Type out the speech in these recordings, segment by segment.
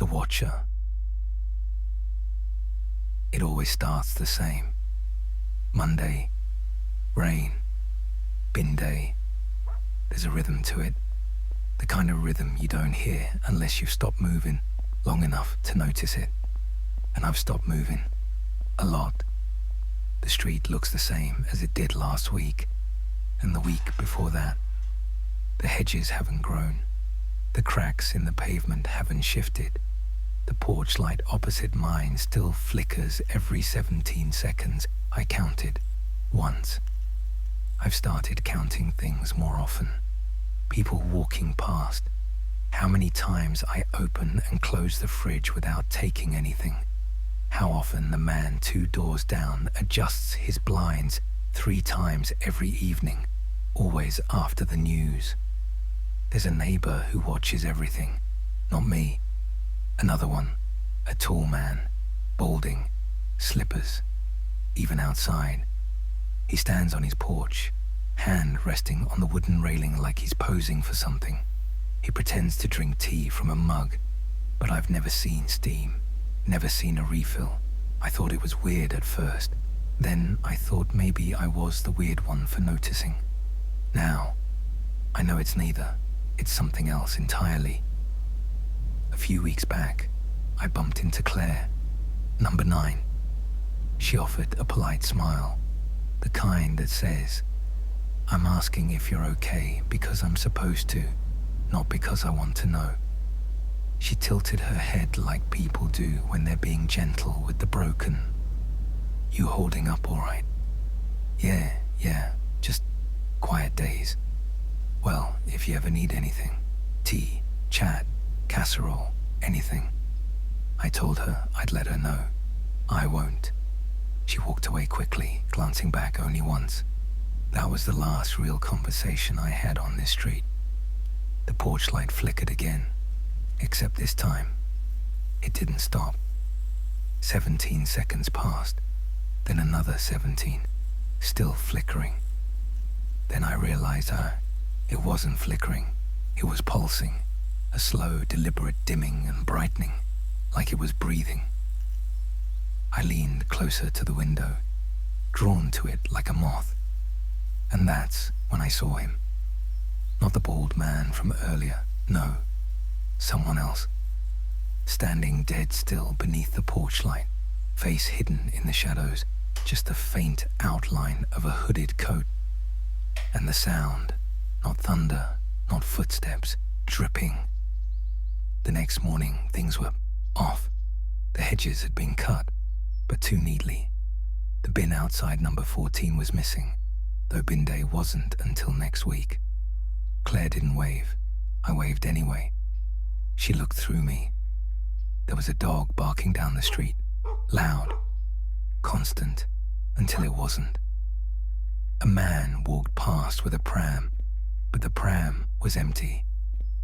The Watcher. It always starts the same. Monday, rain, bin day. There's a rhythm to it. The kind of rhythm you don't hear unless you've stopped moving long enough to notice it. And I've stopped moving. A lot. The street looks the same as it did last week, and the week before that. The hedges haven't grown. The cracks in the pavement haven't shifted. The porch light opposite mine still flickers every 17 seconds. I counted once. I've started counting things more often. People walking past. How many times I open and close the fridge without taking anything. How often the man 2 doors down adjusts his blinds 3 times every evening, always after the news. There's a neighbour who watches everything, not me. Another one, a tall man, balding, slippers, even outside. He stands on his porch, hand resting on the wooden railing like he's posing for something. He pretends to drink tea from a mug, but I've never seen steam, never seen a refill. I thought it was weird at first. Then I thought maybe I was the weird one for noticing. Now, I know it's neither. It's something else entirely. A few weeks back, I bumped into Claire, number 9. She offered a polite smile, the kind that says, "I'm asking if you're okay because I'm supposed to, not because I want to know." She tilted her head like people do when they're being gentle with the broken. "You holding up all right?" Yeah, just quiet days." "Well, if you ever need anything, tea, chat, casserole, anything." I told her I'd let her know. I won't. She walked away quickly, glancing back only once. That was the last real conversation I had on this street. The porch light flickered again, except this time, it didn't stop. 17 seconds passed, then another 17, still flickering. Then I realized it wasn't flickering, it was pulsing, a slow, deliberate dimming and brightening, like it was breathing. I leaned closer to the window, drawn to it like a moth. And that's when I saw him. Not the bald man from earlier, no, someone else. Standing dead still beneath the porch light, face hidden in the shadows, just the faint outline of a hooded coat. And the sound, not thunder, not footsteps, dripping. The next morning, things were off. The hedges had been cut, but too neatly. The bin outside number 14 was missing, though bin day wasn't until next week. Claire didn't wave. I waved anyway. She looked through me. There was a dog barking down the street, loud, constant, until it wasn't. A man walked past with a pram, but the pram was empty.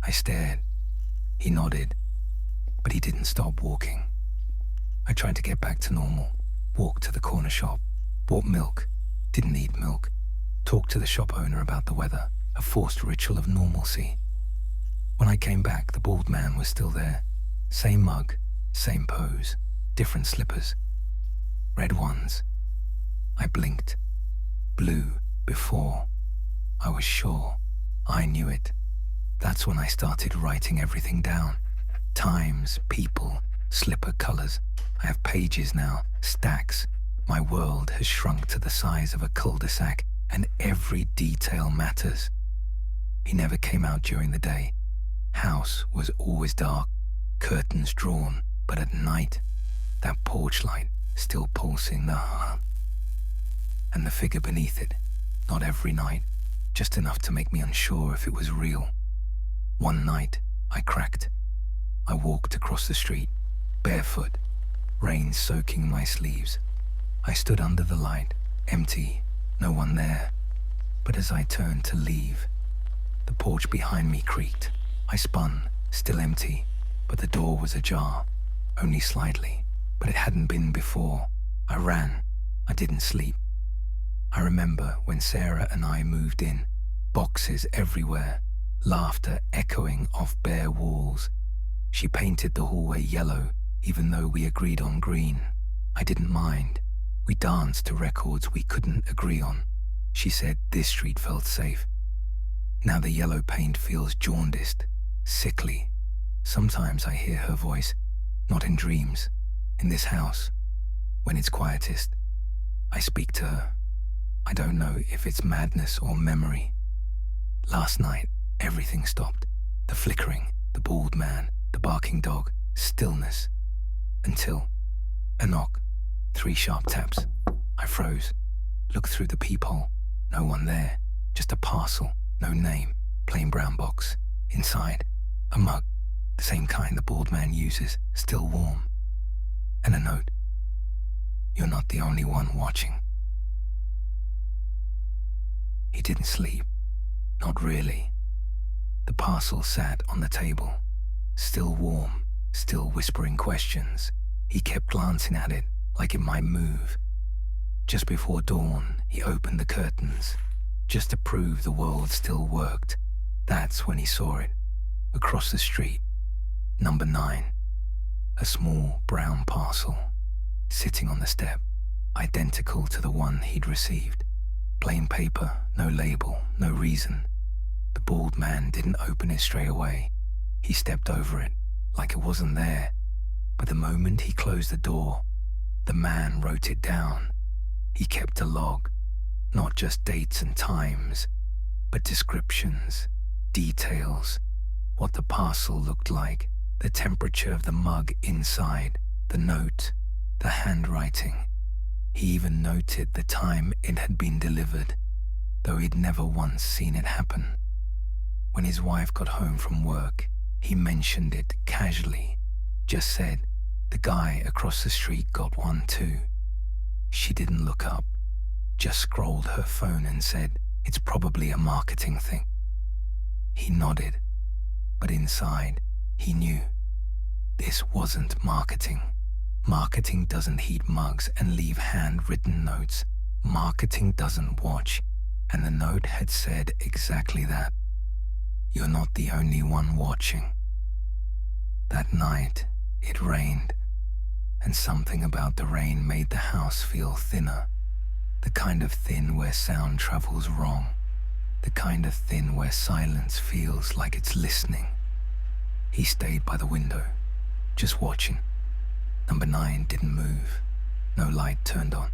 I stared. He nodded, but he didn't stop walking. I tried to get back to normal, walked to the corner shop, bought milk, didn't need milk, talked to the shop owner about the weather, a forced ritual of normalcy. When I came back, the bald man was still there. Same mug, same pose, different slippers. Red ones. I blinked. Blue before. I was sure. I knew it. That's when I started writing everything down. Times, people, slipper colors. I have pages now, stacks. My world has shrunk to the size of a cul-de-sac, and every detail matters. He never came out during the day. House was always dark, curtains drawn, but at night, that porch light still pulsing the heart. And the figure beneath it, not every night, just enough to make me unsure if it was real. One night, I cracked. I walked across the street, barefoot, rain soaking my sleeves. I stood under the light, empty, no one there. But as I turned to leave, the porch behind me creaked. I spun, still empty, but the door was ajar, only slightly, but it hadn't been before. I ran. I didn't sleep. I remember when Sarah and I moved in, boxes everywhere, laughter echoing off bare walls. She painted the hallway yellow, even though we agreed on green. I didn't mind. We danced to records we couldn't agree on. She said this street felt safe. Now the yellow paint feels jaundiced, sickly. Sometimes I hear her voice, not in dreams, in this house, when it's quietest. I speak to her. I don't know if it's madness or memory. Last night, everything stopped. The flickering, the bald man, the barking dog, stillness. Until a knock, 3 sharp taps. I froze, looked through the peephole. No one there, just a parcel, no name, plain brown box. Inside, a mug, the same kind the bald man uses, still warm. And a note. You're not the only one watching. He didn't sleep. Not really. The parcel sat on the table, still warm, still whispering questions. He kept glancing at it like it might move. Just before dawn, he opened the curtains, just to prove the world still worked. That's when he saw it. Across the street, number 9. A small brown parcel, sitting on the step, identical to the one he'd received. Plain paper, no label, no reason. The bald man didn't open it straight away. He stepped over it, like it wasn't there. But the moment he closed the door, the man wrote it down. He kept a log, not just dates and times, but descriptions, details, what the parcel looked like, the temperature of the mug inside, the note, the handwriting. He even noted the time it had been delivered, though he'd never once seen it happen. When his wife got home from work, he mentioned it casually, just said, the guy across the street got one too. She didn't look up, just scrolled her phone and said, it's probably a marketing thing. He nodded, but inside, he knew. This wasn't marketing. Marketing doesn't heat mugs and leave handwritten notes. Marketing doesn't watch, and the note had said exactly that. You're not the only one watching. That night, it rained, and something about the rain made the house feel thinner. The kind of thin where sound travels wrong. The kind of thin where silence feels like it's listening. He stayed by the window, just watching. Number 9 didn't move. No light turned on.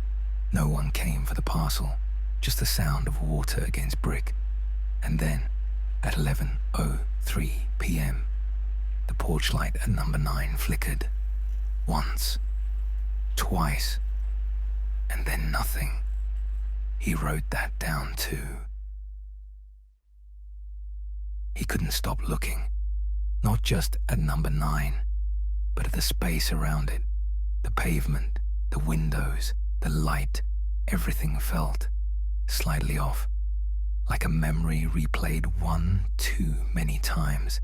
No one came for the parcel, just the sound of water against brick. And then, at 11:03 p.m., the porch light at number 9 flickered. Once, twice, and then nothing. He wrote that down too. He couldn't stop looking, not just at number 9, but at the space around it, the pavement, the windows, the light. Everything felt slightly off, like a memory replayed one too many times,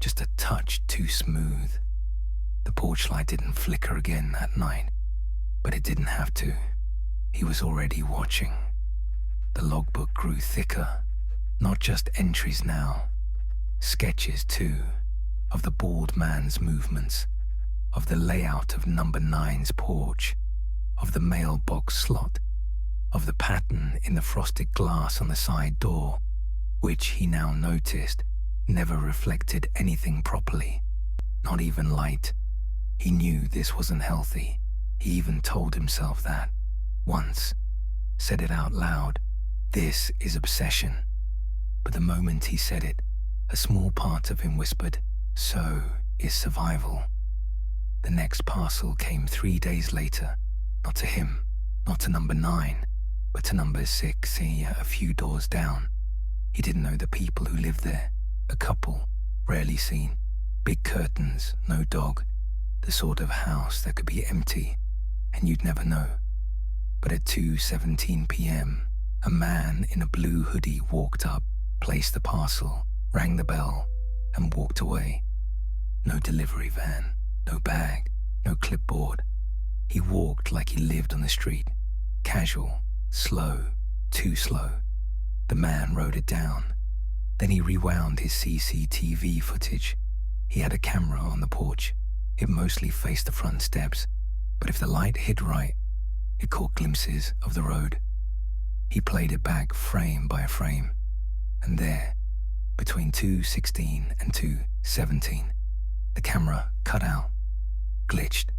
just a touch too smooth. The porch light didn't flicker again that night, but it didn't have to. He was already watching. The logbook grew thicker, not just entries now, sketches too, of the bald man's movements, of the layout of number 9's porch, of the mailbox slot, of the pattern in the frosted glass on the side door, which he now noticed never reflected anything properly, not even light. He knew this wasn't healthy. He even told himself that once, said it out loud. This is obsession. But the moment he said it, a small part of him whispered, so is survival. The next parcel came 3 days later, not to him, not to number 9, but to number 6, a few doors down. He didn't know the people who lived there. A couple, rarely seen, big curtains, no dog, the sort of house that could be empty, and you'd never know. But at 2:17 p.m., a man in a blue hoodie walked up, placed the parcel, rang the bell, and walked away. No delivery van, no bag, no clipboard. He walked like he lived on the street, casual, slow, too slow. The man wrote it down. Then he rewound his CCTV footage. He had a camera on the porch. It mostly faced the front steps, but if the light hit right, it caught glimpses of the road. He played it back frame by frame, and there, between 2:16 and 2:17, the camera cut out, glitched,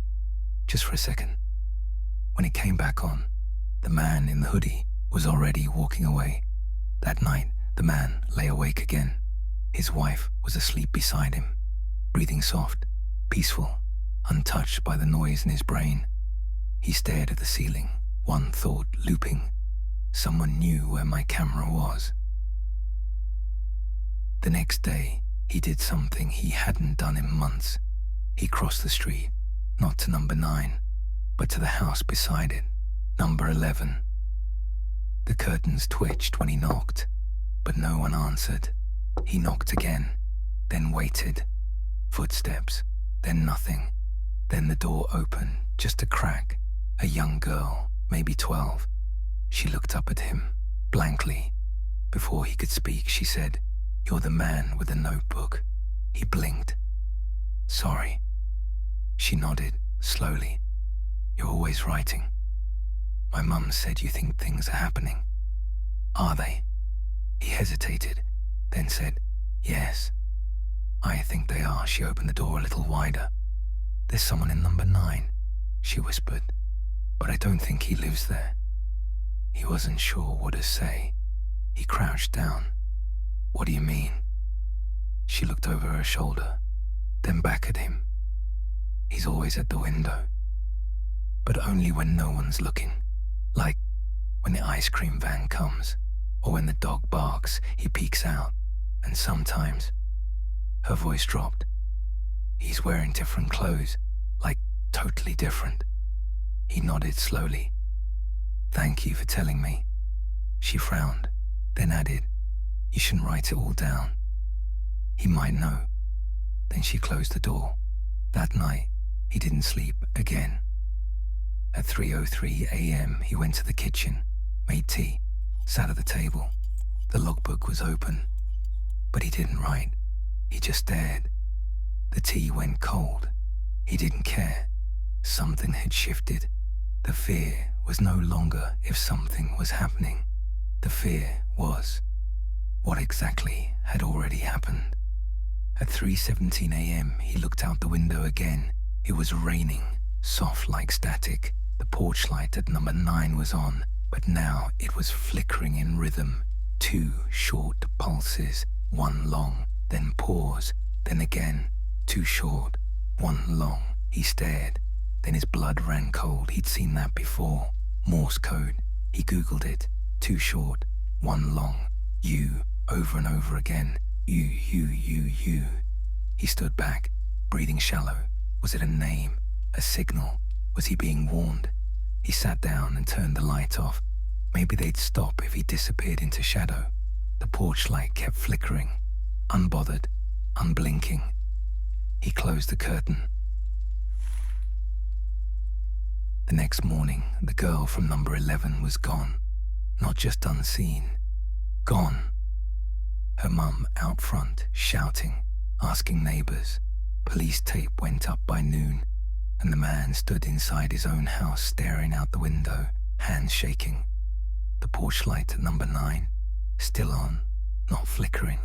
just for a second. When it came back on, the man in the hoodie was already walking away. That night, the man lay awake again. His wife was asleep beside him, breathing soft, peaceful, untouched by the noise in his brain. He stared at the ceiling, one thought looping. Someone knew where my camera was. The next day, he did something he hadn't done in months. He crossed the street, not to number 9, but to the house beside it, number 11. The curtains twitched when he knocked, but no one answered. He knocked again, then waited. Footsteps, then nothing. Then the door opened, just a crack. A young girl, maybe 12. She looked up at him, blankly. Before he could speak, she said, "You're the man with the notebook." He blinked. "Sorry." She nodded, slowly. "You're always writing. My mum said you think things are happening." "Are they?" He hesitated, then said, "Yes. I think they are." She opened the door a little wider. "There's someone in number 9, she whispered, "but I don't think he lives there." He wasn't sure what to say. He crouched down. "What do you mean?" She looked over her shoulder, then back at him. "He's always at the window, but only when no one's looking. Like when the ice cream van comes, or when the dog barks, he peeks out, and sometimes..." Her voice dropped. "He's wearing different clothes, like totally different." He nodded slowly. "Thank you for telling me." She frowned, then added, "You shouldn't write it all down. He might know." Then she closed the door. That night, he didn't sleep again. At 3:03 a.m., he went to the kitchen, made tea, sat at the table. The logbook was open, but he didn't write. He just stared. The tea went cold. He didn't care. Something had shifted. The fear was no longer if something was happening. The fear was what exactly had already happened. At 3:17 a.m., he looked out the window again. It was raining, soft like static. The porch light at number 9 was on, but now it was flickering in rhythm. 2 short pulses, 1 long, then pause, then again. 2 short, 1 long. He stared. Then his blood ran cold. He'd seen that before. Morse code. He Googled it. 2 short, 1 long. U, over and over again. U, U, U, U. He stood back, breathing shallow. Was it a name? A signal? Was he being warned? He sat down and turned the light off. Maybe they'd stop if he disappeared into shadow. The porch light kept flickering, unbothered, unblinking. He closed the curtain. The next morning, the girl from number 11 was gone. Not just unseen. Gone. Her mum out front, shouting, asking neighbours. Police tape went up by noon, and the man stood inside his own house staring out the window, hands shaking. The porch light at number 9, still on, not flickering,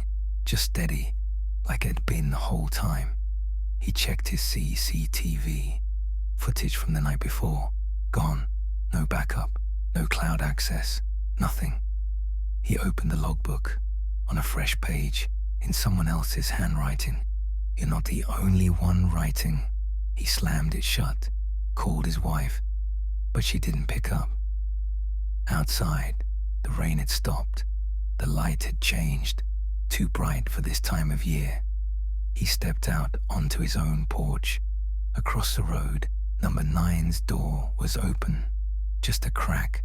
just steady, like it had been the whole time. He checked his CCTV. Footage from the night before, gone. No backup, no cloud access, nothing. He opened the logbook. On a fresh page, in someone else's handwriting. "You're not the only one writing." He slammed it shut, called his wife, but she didn't pick up. Outside, the rain had stopped. The light had changed, too bright for this time of year. He stepped out onto his own porch. Across the road, number 9's door was open, just a crack.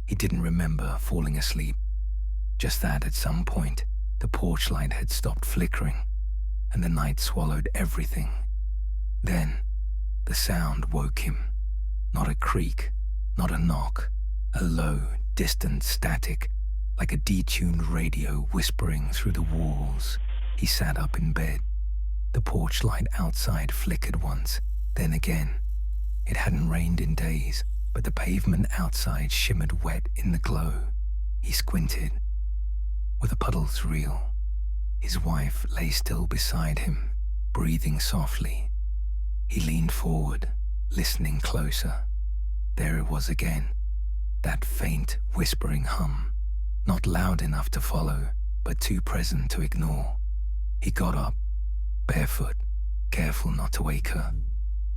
He didn't remember falling asleep, just that at some point the porch light had stopped flickering, and the night swallowed everything. Then the sound woke him. Not a creak, not a knock, a low, distant static, like a detuned radio whispering through the walls. He sat up in bed. The porch light outside flickered once, then again. It hadn't rained in days, but the pavement outside shimmered wet in the glow. He squinted. Were the puddles real? His wife lay still beside him, breathing softly. He leaned forward, listening closer. There it was again, that faint, whispering hum, not loud enough to follow, but too present to ignore. He got up, barefoot, careful not to wake her.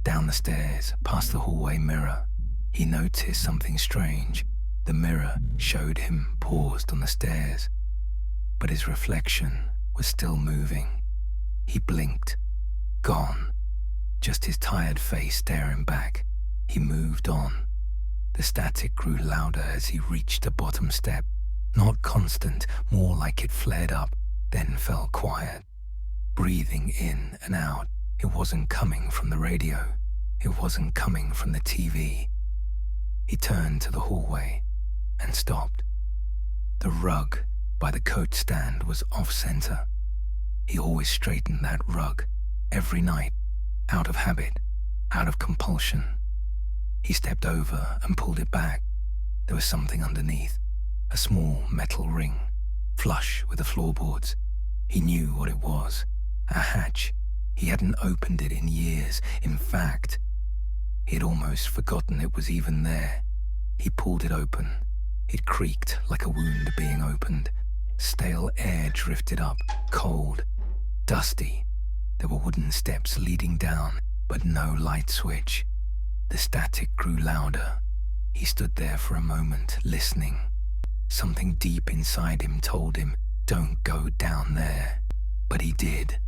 Down the stairs, past the hallway mirror, he noticed something strange. The mirror showed him paused on the stairs, but his reflection was still moving. He blinked. Gone. Just his tired face staring back. He moved on. The static grew louder as he reached the bottom step. Not constant, more like it flared up, then fell quiet. Breathing in and out. It wasn't coming from the radio. It wasn't coming from the TV. He turned to the hallway and stopped. The rug by the coat stand was off-center. He always straightened that rug, every night, out of habit, out of compulsion. He stepped over and pulled it back. There was something underneath, a small metal ring, flush with the floorboards. He knew what it was, a hatch. He hadn't opened it in years. In fact, he had almost forgotten it was even there. He pulled it open. It creaked like a wound being opened. Stale air drifted up, cold, dusty. There were wooden steps leading down, but no light switch. The static grew louder. He stood there for a moment, listening. Something deep inside him told him, don't go down there. But he did.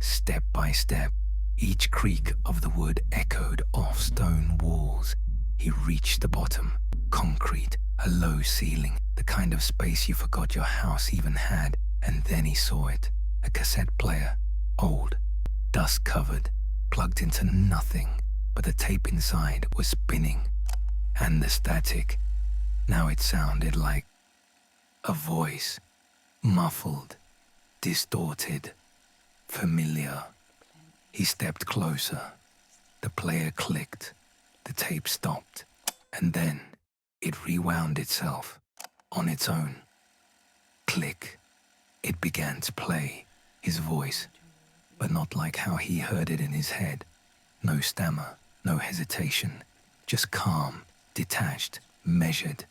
Step by step, each creak of the wood echoed off stone walls. He reached the bottom, concrete, a low ceiling, the kind of space you forgot your house even had, and then he saw it, a cassette player, old, dust-covered, plugged into nothing, but the tape inside was spinning. And the static, now it sounded like a voice, muffled, distorted, familiar. He stepped closer. The player clicked. The tape stopped. And then it rewound itself on its own. Click. It began to play, his voice, but not like how he heard it in his head. No stammer, no hesitation, just calm, detached, measured.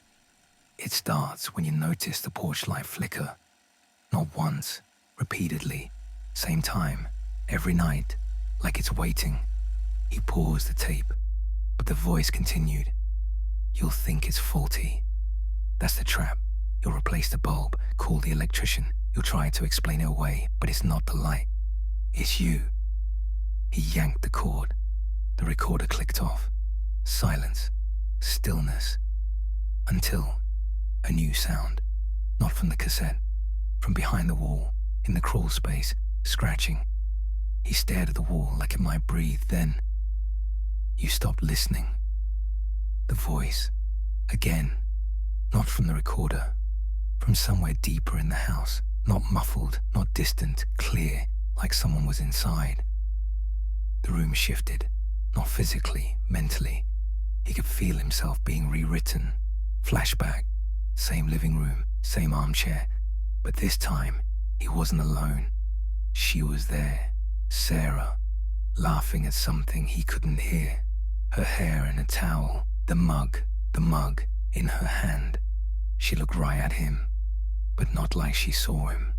It starts when you notice the porch light flicker. Not once, repeatedly, same time, every night, like it's waiting. He paused the tape, but the voice continued. You'll think it's faulty. That's the trap. You'll replace the bulb, call the electrician. You'll try to explain it away, but it's not the light. It's you. He yanked the cord. The recorder clicked off. Silence. Stillness. Until a new sound. Not from the cassette. From behind the wall, in the crawl space, scratching. He stared at the wall like it might breathe. Then you stopped listening. The voice. Again. Not from the recorder. From somewhere deeper in the house. Not muffled, not distant, clear, like someone was inside. The room shifted. Not physically, mentally. He could feel himself being rewritten. Flashback. Same living room, same armchair. But this time, he wasn't alone. She was there. Sarah. Laughing at something he couldn't hear. Her hair in a towel. The mug in her hand. She looked right at him. But not like she saw him.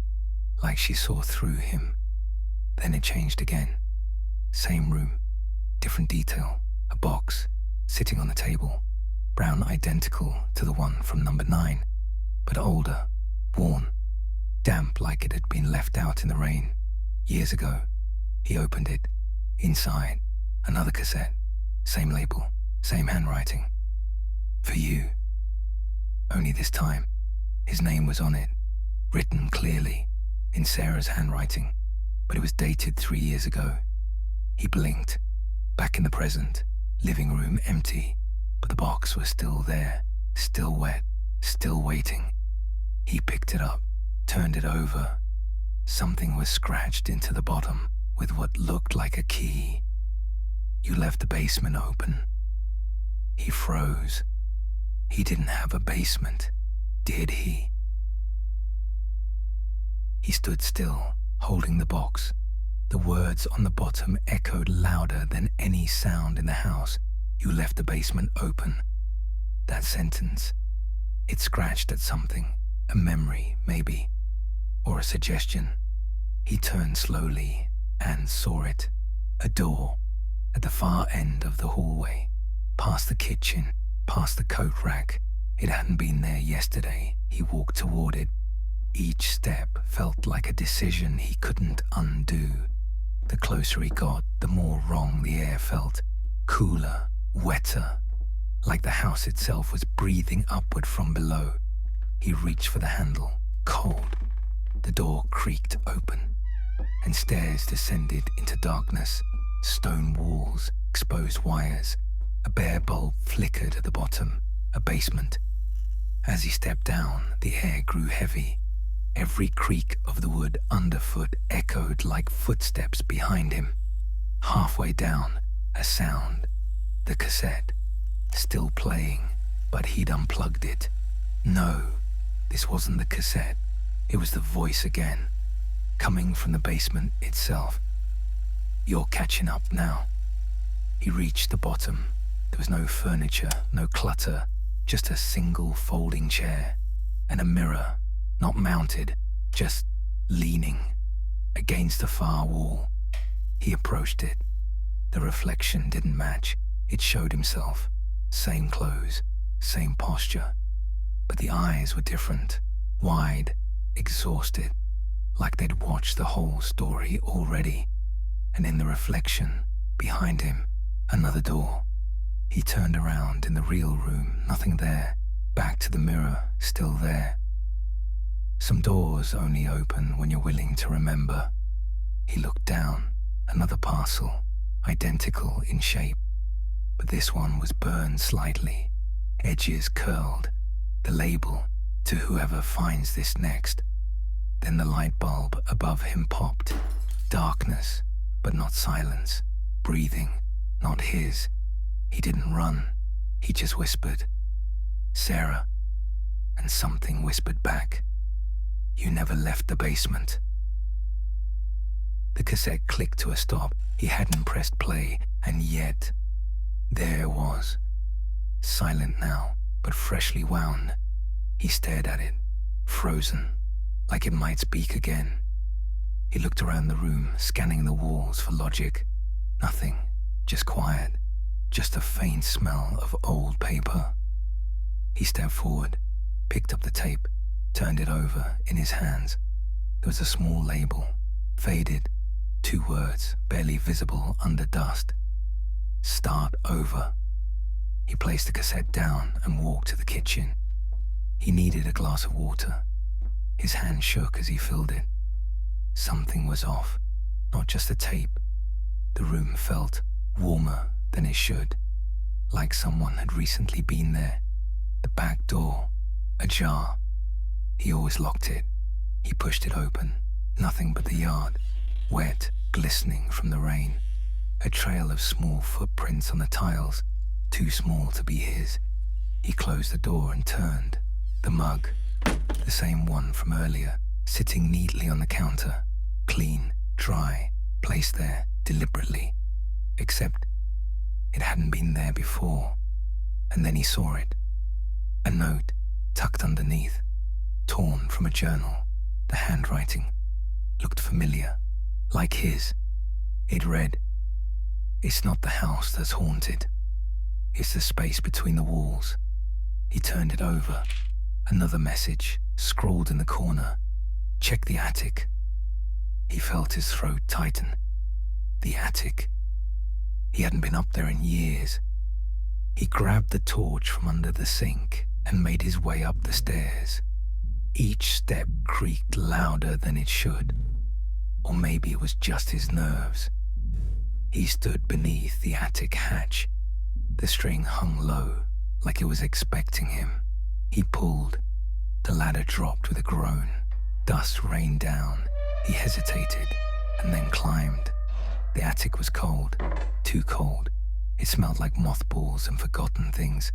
Like she saw through him. Then it changed again. Same room. Different detail. A box. Sitting on the table. Brown identical to the one from number 9. But older. Worn. Damp like it had been left out in the rain. Years ago. He opened it. Inside. Another cassette. Same label. Same handwriting. For you. Only this time. His name was on it. Written clearly. In Sarah's handwriting. But it was dated 3 years ago. He blinked. Back in the present. Living room empty. But the box was still there. Still wet. Still waiting. He picked it up, turned it over. Something was scratched into the bottom with what looked like a key. You left the basement open. He froze. He didn't have a basement, did he? He stood still, holding the box. The words on the bottom echoed louder than any sound in the house. You left the basement open. That sentence, it scratched at something, a memory, maybe, or a suggestion. He turned slowly and saw it. A door at the far end of the hallway, past the kitchen, past the coat rack. It hadn't been there yesterday. He walked toward it. Each step felt like a decision he couldn't undo. The closer he got, the more wrong the air felt. Cooler, wetter, like the house itself was breathing upward from below. He reached for the handle, cold. The door creaked open, and stairs descended into darkness. Stone walls, exposed wires. A bare bulb flickered at the bottom. A basement. As he stepped down, the air grew heavy. Every creak of the wood underfoot echoed like footsteps behind him. Halfway down, a sound. The cassette. Still playing, but he'd unplugged it. No, this wasn't the cassette. It was the voice again, coming from the basement itself. You're catching up now. He reached the bottom. There was no furniture, no clutter, just a single folding chair and a mirror, not mounted, just leaning against the far wall. He approached it. The reflection didn't match. It showed himself. Same clothes, same posture. But the eyes were different, wide, exhausted, like they'd watched the whole story already. And in the reflection, behind him, another door. He turned around in the real room, nothing there. Back to the mirror, still there. Some doors only open when you're willing to remember. He looked down, another parcel, identical in shape. But this one was burned slightly, edges curled. The label, to whoever finds this next. Then the light bulb above him popped. Darkness, but not silence. Breathing, not his. He didn't run. He just whispered, "Sarah." And something whispered back, "You never left the basement." The cassette clicked to a stop. He hadn't pressed play, and yet there it was. Silent now, but freshly wound. He stared at it, frozen, like it might speak again. He looked around the room, scanning the walls for logic. Nothing, just quiet, just a faint smell of old paper. He stepped forward, picked up the tape, turned it over in his hands. There was a small label, faded, 2 words barely visible under dust. "Start over." He placed the cassette down and walked to the kitchen. He needed a glass of water. His hand shook as he filled it. Something was off, not just the tape. The room felt warmer than it should, like someone had recently been there. The back door, ajar. He always locked it. He pushed it open. Nothing but the yard, wet, glistening from the rain. A trail of small footprints on the tiles, too small to be his. He closed the door and turned. The mug, the same one from earlier, sitting neatly on the counter, clean, dry, placed there deliberately. Except it hadn't been there before. And then he saw it. A note tucked underneath, torn from a journal. The handwriting looked familiar, like his. It read, "It's not the house that's haunted. It's the space between the walls." He turned it over. Another message, scrawled in the corner. "Check the attic." He felt his throat tighten. The attic. He hadn't been up there in years. He grabbed the torch from under the sink and made his way up the stairs. Each step creaked louder than it should. Or maybe it was just his nerves. He stood beneath the attic hatch. The string hung low, like it was expecting him. He pulled. The ladder dropped with a groan. Dust rained down. He hesitated and then climbed. The attic was cold, too cold. It smelled like mothballs and forgotten things.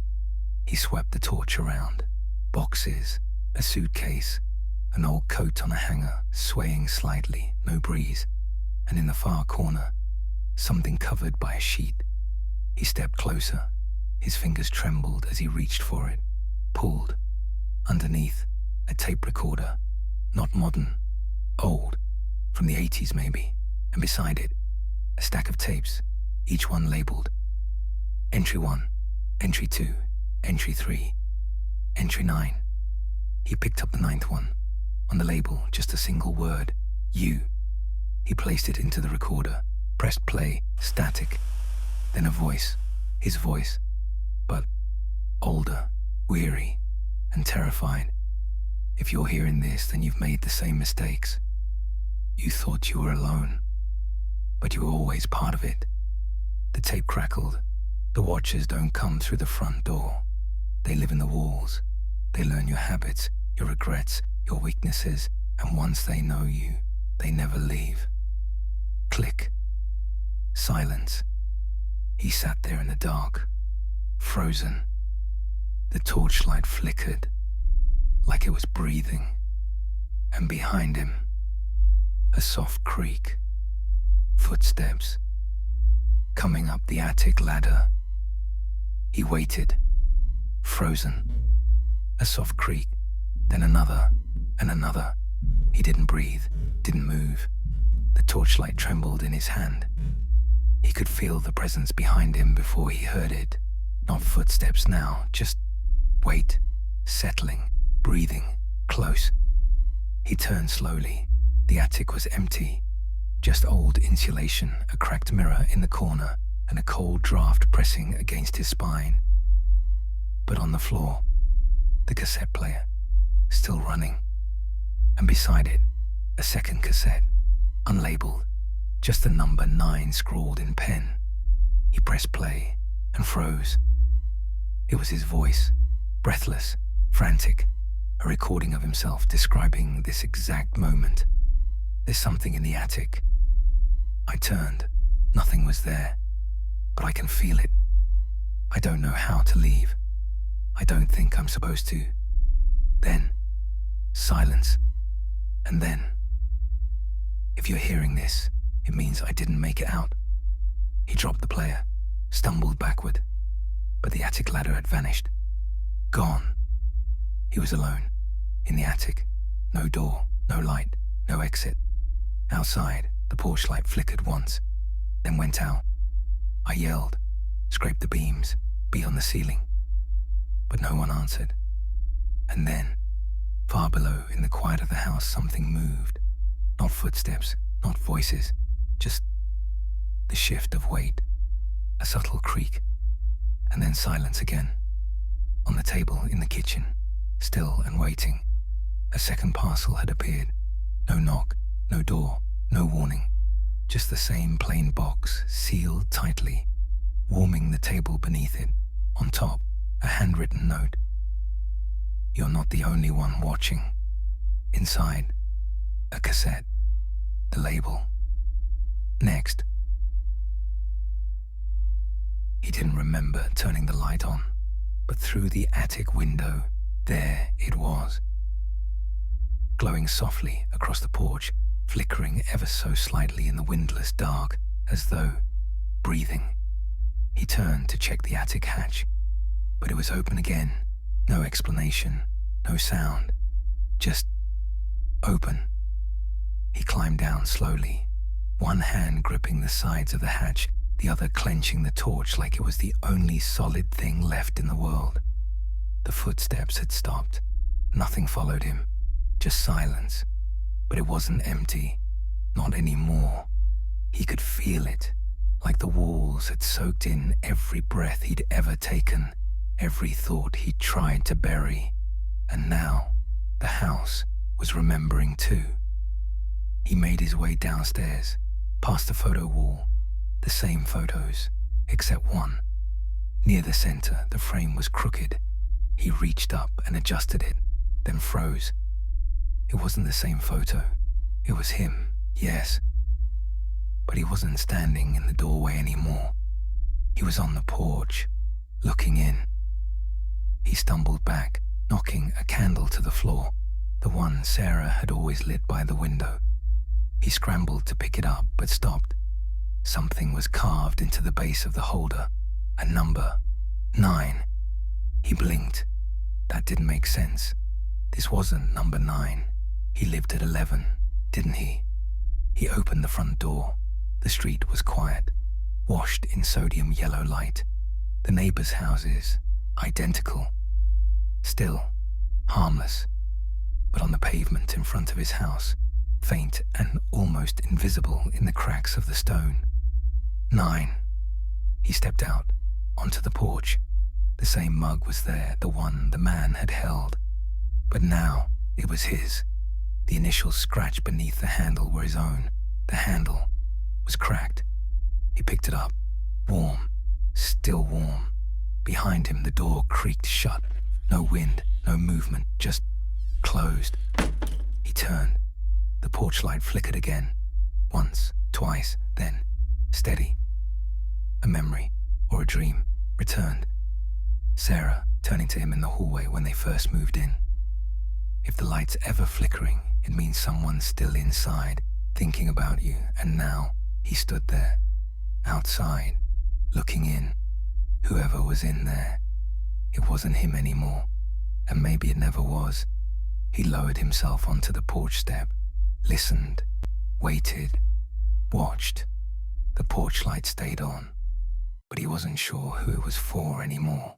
He swept the torch around. Boxes, a suitcase, an old coat on a hanger, swaying slightly, no breeze. And in the far corner, something covered by a sheet. He stepped closer. His fingers trembled as he reached for it, pulled. Underneath, a tape recorder, not modern, old, from the 80s maybe, and beside it, a stack of tapes, each one labeled. Entry 1, Entry 2, Entry 3, Entry 9. He picked up the 9th one. On the label, just a single word, you. He placed it into the recorder, pressed play, static. Then a voice, his voice, but older, weary, and terrified. If you're hearing this, then you've made the same mistakes. You thought you were alone, but you were always part of it. The tape crackled. The watchers don't come through the front door. They live in the walls. They learn your habits, your regrets, your weaknesses, and once they know you, they never leave. Click. Silence. He sat there in the dark, frozen. The torchlight flickered, like it was breathing. And behind him, a soft creak. Footsteps. Coming up the attic ladder. He waited, frozen. A soft creak, then another, and another. He didn't breathe, didn't move. The torchlight trembled in his hand. He could feel the presence behind him before he heard it. Not footsteps now, just weight, settling, breathing, close. He turned slowly. The attic was empty. Just old insulation, a cracked mirror in the corner, and a cold draft pressing against his spine. But on the floor, the cassette player, still running. And beside it, a second cassette, unlabeled, just the number 9 scrawled in pen. He pressed play and froze. It was his voice, breathless, frantic, a recording of himself describing this exact moment. There's something in the attic. I turned. Nothing was there, but I can feel it. I don't know how to leave. I don't think I'm supposed to. Then, silence. And then, if you're hearing this, it means I didn't make it out. He dropped the player, stumbled backward, but the attic ladder had vanished. Gone. He was alone, in the attic. No door, no light, no exit. Outside, the porch light flickered once, then went out. I yelled, scraped the beams, beat on the ceiling. But no one answered. And then, far below, in the quiet of the house, something moved. Not footsteps, not voices, just the shift of weight. A subtle creak, and then silence again. On the table in the kitchen, still and waiting, a second parcel had appeared. No knock, no door, no warning. Just the same plain box, sealed tightly, warming the table beneath it. On top, a handwritten note. You're not the only one watching. Inside, a cassette. The label. Next. He didn't remember turning the light on, but through the attic window, there it was. Glowing softly across the porch, flickering ever so slightly in the windless dark, as though breathing. He turned to check the attic hatch, but it was open again. No explanation, no sound, just open. He climbed down slowly, one hand gripping the sides of the hatch, the other clenching the torch like it was the only solid thing left in the world. The footsteps had stopped. Nothing followed him, just silence. But it wasn't empty, not anymore. He could feel it, like the walls had soaked in every breath he'd ever taken, every thought he'd tried to bury. And now, the house was remembering too. He made his way downstairs, past the photo wall, the same photos, except one. Near the center, the frame was crooked. He reached up and adjusted it, then froze. It wasn't the same photo. It was him, yes. But he wasn't standing in the doorway anymore. He was on the porch, looking in. He stumbled back, knocking a candle to the floor, the one Sarah had always lit by the window. He scrambled to pick it up, but stopped. Something was carved into the base of the holder, a number, 9. He blinked. That didn't make sense. This wasn't number 9. He lived at 11, didn't he? He opened the front door. The street was quiet, washed in sodium yellow light. The neighbours' houses, identical. Still, harmless. But on the pavement in front of his house, faint and almost invisible in the cracks of the stone. 9. He stepped out, onto the porch. The same mug was there, the one the man had held. But now, it was his. The initials scratched beneath the handle were his own. The handle was cracked. He picked it up. Warm. Still warm. Behind him, the door creaked shut. No wind, no movement, just closed. He turned. The porch light flickered again. Once, twice, then, steady. A memory, or a dream, returned. Sarah, turning to him in the hallway when they first moved in. If the light's ever flickering, it means someone's still inside, thinking about you, and now he stood there, outside, looking in. Whoever was in there. It wasn't him anymore, and maybe it never was. He lowered himself onto the porch step, listened, waited, watched. The porch light stayed on, but he wasn't sure who it was for anymore.